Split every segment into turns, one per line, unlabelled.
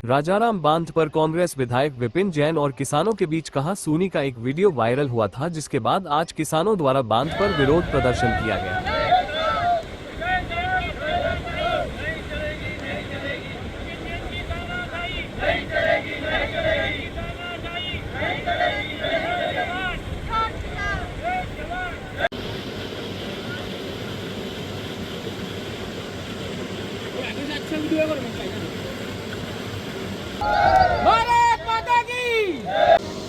राजाराम बांध पर कांग्रेस विधायक विपिन जैन और किसानों के बीच कहा-सुनी का एक वीडियो वायरल हुआ था, जिसके बाद आज किसानों द्वारा बांध पर विरोध प्रदर्शन किया गया।
भारत माता की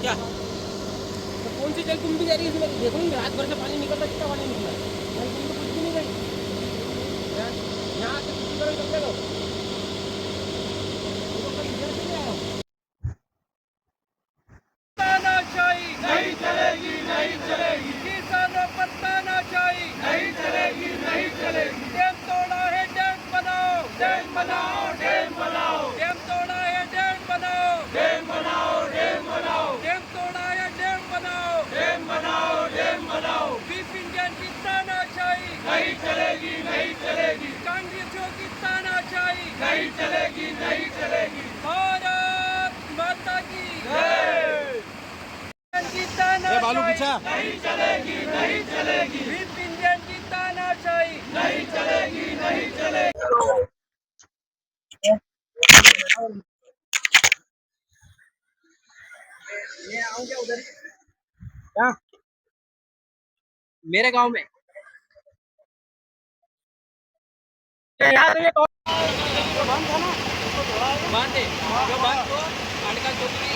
क्या तो कौन सी जल तुम भी जा रही है देखो रात भर से पानी निकलता कितना पानी निकला है तुम तो कुछ भी नहीं गई यहाँ से कुछ करो इधर चलो तानाशाही नहीं चलेगी नहीं चलेगी किसानों पर तानाशाही नहीं चलेगी नहीं चलेगी डैम तोड़ा है डैम बनाओ डैम बनाओ डैम बनाओ डैम तोड़ा है डैम बनाओ डैम बनाओ डैम बनाओ डैम तोड़ा है डैम बनाओ डैम बनाओ डैम बनाओ विपिन जैन की तानाशाही नहीं चलेगी नहीं चलेगी कांग्रेसियों की तानाशाही नहीं चलेगी नहीं चलेगी भारत माता की जय
बालू पीछा
नहीं चलेगी नहीं चलेगी विपिन जैन की तानाशाही नहीं चलेगी नहीं चलेगी मैं आऊंगा उधर क्या मेरे गांव में यहाँ से बांध था ना बांध है जो बांध को कांडका चौधरी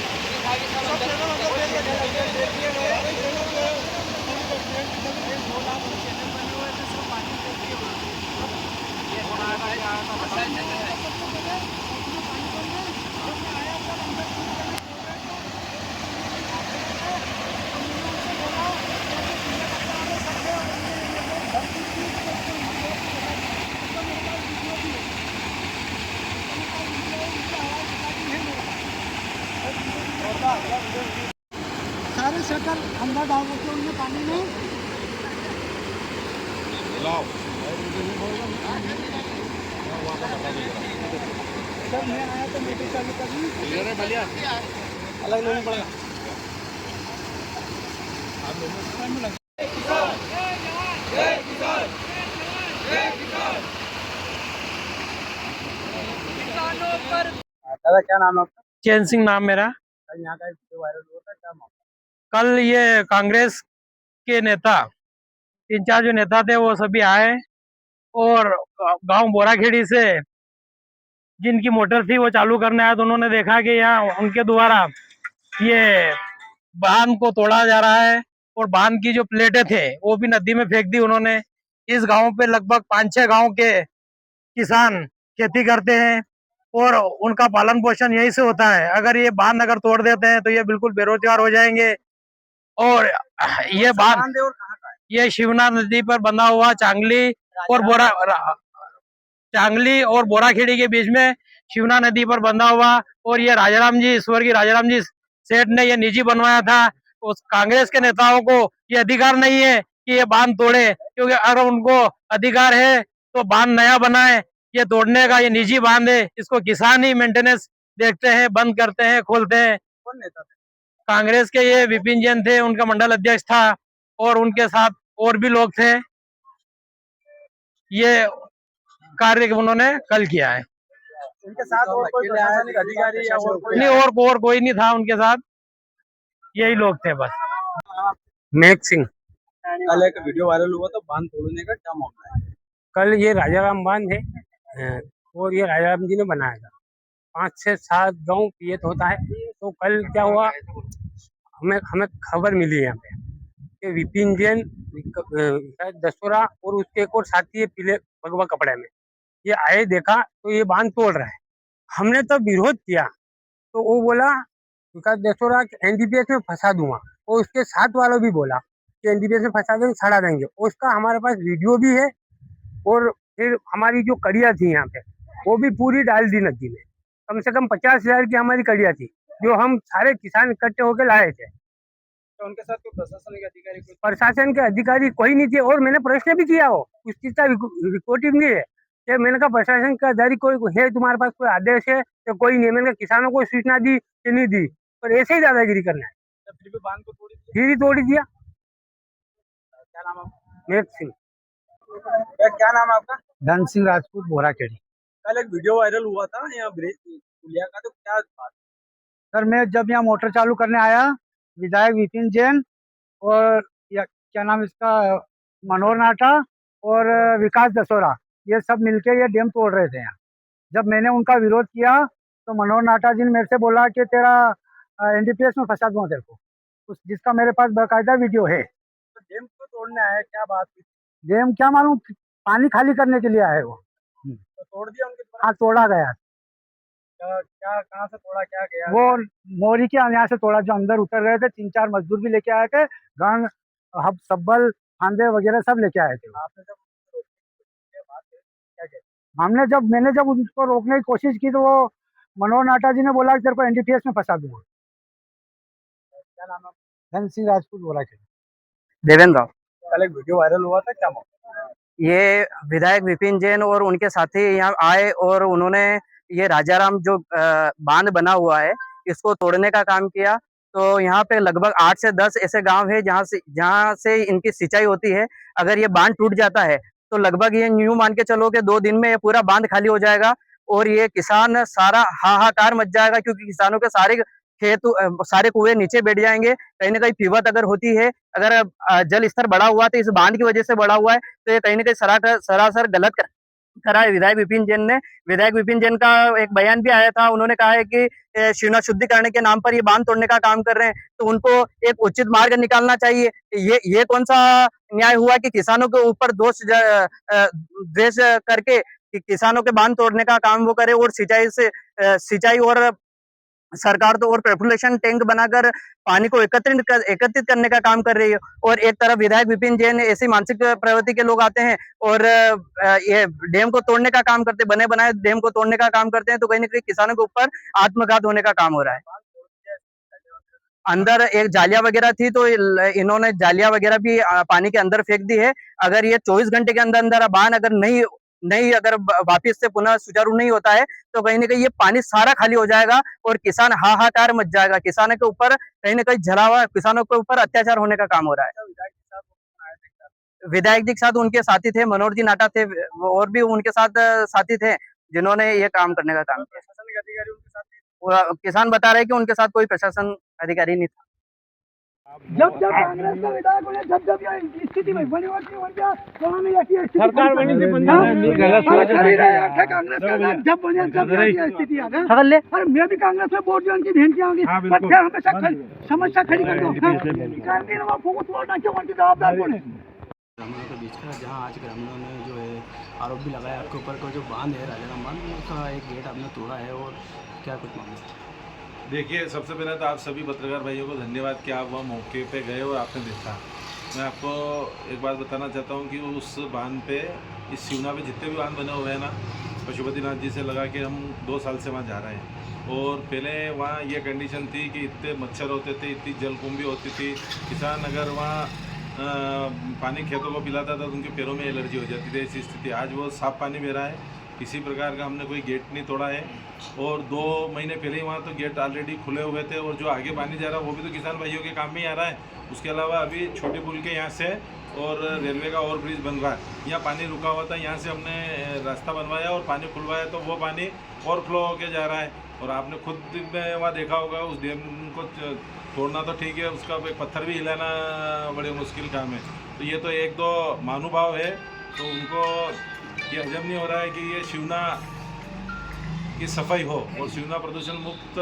सारे शटर अंदर डाल के उनमें पानी में सर मैं आया तो मोटर चालू करनी अलग लेना पड़ेगा।
किसानों पर
दादा क्या नाम है आपका?
चैन सिंह नाम मेरा।
कल यहाँ का एक वीडियो वायरल हुआ था, क्या मामला?
कल ये कांग्रेस के नेता 3-4 जो नेता थे वो सभी आए और गांव बोराखेड़ी से जिनकी मोटर थी वो चालू करने आए तो उन्होंने देखा कि यहाँ उनके द्वारा ये बांध को तोड़ा जा रहा है और बांध की जो प्लेटें थे वो भी नदी में फेंक दी उन्होंने। इस गांव पे लगभग 5-6 गांव के किसान खेती करते हैं और उनका पालन पोषण यहीं से होता है। अगर ये बांध अगर तोड़ देते हैं तो ये बिल्कुल बेरोजगार हो जाएंगे। और ये बांध ये शिवना नदी पर बंधा हुआ चांगली और बोराखेड़ी के बीच में शिवना नदी पर बंधा हुआ और ये राजाराम जी स्वर्गीय राजाराम जी सेठ ने ये निजी बनवाया था। उस कांग्रेस के नेताओं को ये अधिकार नहीं है कि ये बांध तोड़े, क्योंकि अगर उनको अधिकार है तो बांध नया बनाए। ये तोड़ने का ये निजी बांध है, इसको किसान ही मेंटेनेंस देखते हैं, बंद करते हैं, खोलते हैं।
कौन नेता थे?
कांग्रेस के ये विपिन जैन थे, उनका मंडल अध्यक्ष था और उनके साथ और भी लोग थे। ये कार्य उन्होंने कल किया है।
उनके साथ और कोई प्रशासनिक अधिकारी या और कोई?
नहीं, और कोई नहीं था उनके साथ, यही लोग थे बस। मेघ सिंह।
कल एक वीडियो वायरल हुआ था बांध तोड़ने का, क्या मामला है?
कल ये राजाराम बांध है और ये राजाराम जी ने बनाया था। 5 से 7 गांव पियत होता है। तो कल क्या हुआ, हमें खबर मिली यहाँ पे कि विपिन जैन शायद दसोरा और उसके एक और साथी है पीले भगवा कपड़े में, ये आए देखा तो ये बांध तोड़ रहा है। हमने तो विरोध किया तो वो बोला विकास दसोरा एनडीपीएस में फंसा दूंगा, और उसके साथ वालों भी बोला कि एनडीपीएस में फंसा देंगे, छड़ा देंगे। उसका हमारे पास वीडियो भी है। और फिर हमारी जो कड़िया थी यहाँ पे वो भी पूरी डाल दी नदी में। कम से कम 50,000 की हमारी कड़िया थी जो हम सारे किसान इकट्ठे होकर लाए थे।
तो उनके साथ कोई
प्रशासन के अधिकारी कोई नहीं थे और मैंने प्रश्न भी किया, हो उस चीज का रिकॉर्डिंग भी है। ये मैंने कहा प्रशासन का अधिकारी कोई है तुम्हारे पास कोई आदेश है तो कोई नहीं। मैंने कहा किसानों को सूचना दी कि नहीं दी, पर ऐसे ही दादागिरी करना है।
फिर भी बांध को तोड़ी दी।
फिर ही तोड़ दिया।
क्या नाम है आपका?
मेघ सिंह।
क्या नाम है आपका?
धन सिंह राजपूत, बोराखेड़ी।
कल एक वीडियो वायरल हुआ था यहाँ ब्रिज पुलिया का, तो क्या बात?
सर मैं जब यहाँ मोटर चालू करने आया, विधायक विपिन जैन और क्या नाम इसका, मनोहर नाटा और विकास दसोरा, ये सब मिलके ये डैम तोड़ रहे थे यहाँ। जब मैंने उनका विरोध किया तो मनोहर नाटा जी ने मेरे से बोला कि तेरा NDPS में फंसा दूंगा तेरे को, जिसका मेरे पास बाकायदा वीडियो है।
तो डैम को तोड़ने आया, क्या बात हुई?
डैम क्या मालूम, पानी खाली करने के लिए आए वो।
तो तोड़ दिया उनके द्वारा?
हाँ तोड़ा गया।
क्या कहाँ से तोड़ा, क्या गया?
वो मोरी के यहाँ से तोड़ा, जो अंदर उतर गए थे, 3-4 मजदूर भी लेके आए थे, गन हब सब्बल फांदे वगैरह सब लेके आए थे।
आपने जब बात करी, क्या कहते?
मैंने जब उनको रोकने की कोशिश की तो वो मनोहर नाटा जी ने बोला कि तेरे को NDPS में फंसा दूंगा।
क्या नाम है?
धन सिंह राजपूत, बोला के
देवेंद्र राव।
कल एक वीडियो वायरल हुआ था, क्या मामला?
ये विधायक विपिन जैन और उनके साथी यहाँ आए और उन्होंने ये राजाराम जो बांध बना हुआ है इसको तोड़ने का काम किया। तो यहाँ पे लगभग 8 से 10 ऐसे गांव है जहाँ से इनकी सिंचाई होती है। अगर ये बांध टूट जाता है तो लगभग ये न्यू मान के चलो कि 2 दिन में ये पूरा बांध खाली हो जाएगा और ये किसान सारा हाहाकार मच जाएगा, क्योंकि किसानों के सारे खेत सारे कुएं नीचे बैठ जाएंगे। कहीं ना कहीं पीवत अगर होती है, अगर जल स्तर बढ़ा हुआ तो इस बांध की वजह से बढ़ा हुआ है, तो ये कहीं ना कहीं सरासर गलत करा है विधायक विपिन जैन ने। विधायक विपिन जैन का एक बयान भी आया था, उन्होंने कहा है कि शिवना शुद्धिकरण के नाम पर ये बांध तोड़ने का काम कर रहे हैं, तो उनको एक उचित मार्ग निकालना चाहिए। ये कौन सा न्याय हुआ कि किसानों के ऊपर द्वेष करके कि किसानों के बांध तोड़ने का काम वो करे और सिंचाई और सरकार तो और पेट्रोलेशन टैंक बनाकर पानी को एकत्रित करने का काम कर रही है, और एक तरफ विधायक विपिन जैन ऐसी मानसिक प्रवृत्ति के लोग आते हैं और ये डैम को तोड़ने का काम करते, बने बनाए डैम को तोड़ने का काम करते हैं, तो कहीं ना कहीं किसानों के ऊपर आत्मघात होने का काम हो रहा है। अंदर एक जालिया वगैरह थी, तो इन्होंने जालिया वगैरह भी पानी के अंदर फेंक दी है। अगर ये 24 घंटे के अंदर बांध अगर नहीं अगर वापिस से पुनः सुचारू नहीं होता है तो कहीं ना कहीं ये पानी सारा खाली हो जाएगा और किसान हाहाकार मच जाएगा। किसानों के ऊपर कहीं ना कहीं जलावा, किसानों के ऊपर अत्याचार होने का काम हो रहा है। विधायक जी के साथ उनके साथी थे, मनोहर जी नाटा थे और भी उनके साथ साथी थे जिन्होंने ये काम करने का काम किया।
प्रशासनिक अधिकारी उनके साथ?
किसान बता रहे कि उनके साथ कोई प्रशासन अधिकारी नहीं था।
जब कांग्रेस का विधायक होने जब ये स्थिति में बनी होती है,
सरकार बनी थी
कांग्रेस का जब बने जब स्थिति आ गई। अरे मैं भी कांग्रेस में वोट की भेंट की होंगी, पर फिर हमेशा समस्या खड़ी कर दो। जवाबदार कौन है?
ग्रामीणों के बीच का, जहाँ आज ग्रामीणों ने जो है आरोप भी लगाया आपके ऊपर का जो बांध है राजाराम बांध, उसका एक गेट आपने तोड़ा है, और क्या कुछ मामला?
देखिए, सबसे पहले तो आप सभी पत्रकार भाइयों को धन्यवाद कि आप वहाँ मौके पे गए और आपने देखा। मैं आपको एक बात बताना चाहता हूँ कि उस बांध पे, इस शिवना पे जितने भी बांध बने हुए हैं ना, पशुपतिनाथ जी से लगा के हम 2 साल से वहाँ जा रहे हैं। और पहले वहाँ ये कंडीशन थी कि इतने मच्छर होते थे, इतनी जलकुंभी होती थी, किसान अगर वहाँ पानी खेतों को पिलाता था तो उनके पैरों में एलर्जी हो जाती थी, ऐसी स्थिति। आज वो साफ पानी बह रहा है, किसी प्रकार का हमने कोई गेट नहीं तोड़ा है। और 2 महीने पहले ही वहाँ तो गेट ऑलरेडी खुले हुए थे, और जो आगे पानी जा रहा है वो भी तो किसान भाइयों के काम में ही आ रहा है। उसके अलावा अभी छोटे पुल के यहाँ से और रेलवे का और ब्रिज बन रहा है, यहाँ पानी रुका हुआ था, यहाँ से हमने रास्ता बनवाया और पानी खुलवाया, तो वो पानी और फ्लो होके जा रहा है। और आपने खुद में वहाँ देखा होगा, उस डैम को तोड़ना तो ठीक है, उसका एक पत्थर भी हिलाना बड़े मुश्किल काम है। तो ये तो 1-2 महानुभाव है, तो उनको ये हजम नहीं हो रहा है कि ये शिवना की सफाई हो, और शिवना प्रदूषण मुक्त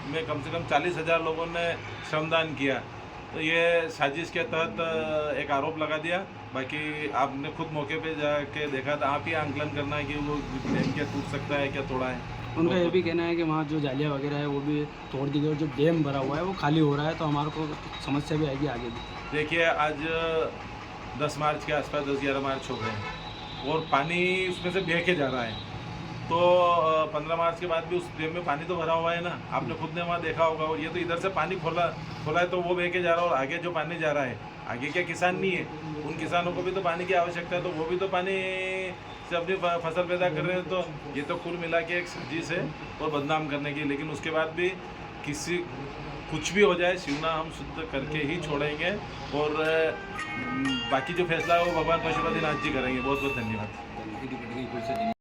में कम से कम 40,000 लोगों ने श्रमदान किया। तो ये साजिश के तहत एक आरोप लगा दिया। बाकी आपने खुद मौके पे जाके देखा था, आप ही आंकलन करना है कि वो डैम क्या टूट सकता है, क्या तोड़ा है।
उनका ये भी कहना है कि वहाँ जो जालिया वगैरह है वो भी तोड़ दी गई, और जो डैम भरा हुआ है वो खाली हो रहा है, तो हमारे को समस्या भी आएगी आगे भी।
देखिए, आज 10 मार्च के आसपास 10-11 मार्च हो गए हैं और पानी उसमें से बह के जा रहा है, तो 15 मार्च के बाद भी उस डैम में पानी तो भरा हुआ है ना, आपने खुद ने वहाँ देखा होगा। और ये तो इधर से पानी खोला है तो वो बह के जा रहा है, और आगे जो पानी जा रहा है, आगे क्या किसान नहीं है, उन किसानों को भी तो पानी की आवश्यकता है, तो वो भी तो पानी से अपनी फसल पैदा कर रहे हैं, तो ये तो कुल मिला के एक साजिश है और बदनाम करने की। लेकिन उसके बाद भी किसी कुछ भी हो जाए, सिवना हम शुद्ध करके ही छोड़ेंगे और बाकी जो फैसला है वो भगवान पशुपतिनाथ जी करेंगे। बहुत बहुत धन्यवाद।